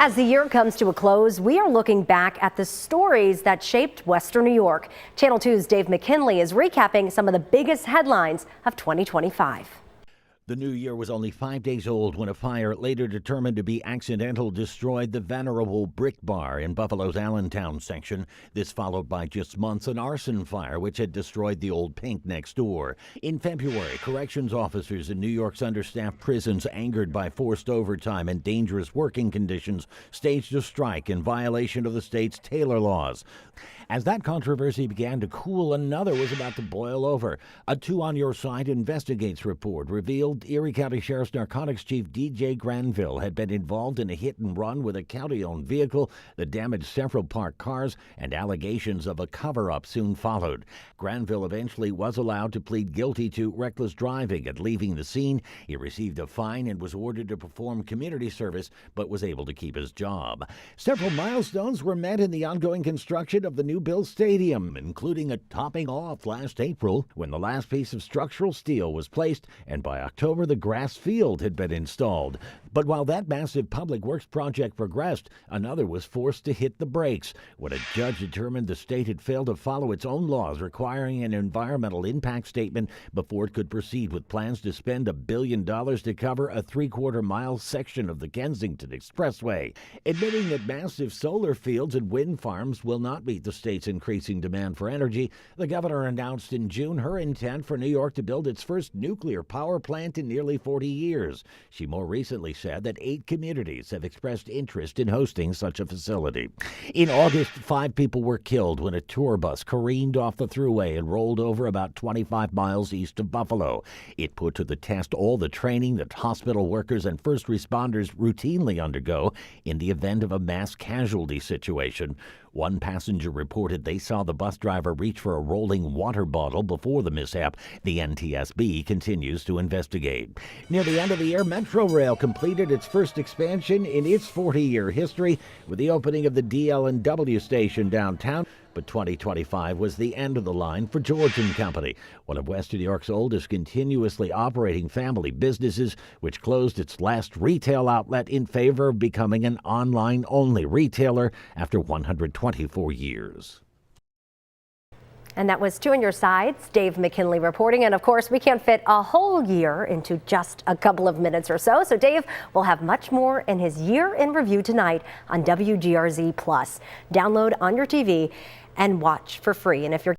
As the year comes to a close, we are looking back at the stories that shaped Western New York. Channel 2's Dave McKinley is recapping some of the biggest headlines of 2025. The new year was only 5 days old when a fire, later determined to be accidental, destroyed the venerable Brick Bar in Buffalo's Allentown section. This followed by just months an arson fire which had destroyed the old Pink next door. In February, corrections officers in New York's understaffed prisons, angered by forced overtime and dangerous working conditions, staged a strike in violation of the state's Taylor laws. As that controversy began to cool, another was about to boil over. A Two on Your Side Investigates report revealed Erie County Sheriff's Narcotics Chief D.J. Granville had been involved in a hit-and-run with a county-owned vehicle that damaged several parked cars, and allegations of a cover-up soon followed. Granville eventually was allowed to plead guilty to reckless driving and leaving the scene. He received a fine and was ordered to perform community service, but was able to keep his job. Several milestones were met in the ongoing construction of the new Bill Stadium, including a topping off last April when the last piece of structural steel was placed, and by October the grass field had been installed. But while that massive public works project progressed, another was forced to hit the brakes when a judge determined the state had failed to follow its own laws requiring an environmental impact statement before it could proceed with plans to spend $1 billion to cover a 3/4-mile section of the Kensington Expressway. Admitting that massive solar fields and wind farms will not meet the state's increasing demand for energy, the governor announced in June her intent for New York to build its first nuclear power plant in nearly 40 years. She more recently said that 8 communities have expressed interest in hosting such a facility. In August, 5 people were killed when a tour bus careened off the thruway and rolled over about 25 miles east of Buffalo. It put to the test all the training that hospital workers and first responders routinely undergo in the event of a mass casualty situation. One passenger reported they saw the bus driver reach for a rolling water bottle before the mishap. The NTSB continues to investigate. Near the end of the year, Metro Rail completed its first expansion in its 40-year history with the opening of the DL&W station downtown. But 2025 was the end of the line for George & Company, one of Western New York's oldest continuously operating family businesses, which closed its last retail outlet in favor of becoming an online-only retailer after 124 years. And that was Two on Your Sides. Dave McKinley reporting. And of course, we can't fit a whole year into just a couple of minutes or so. So Dave will have much more in his year in review tonight on WGRZ+. Download on your TV and watch for free. And if you're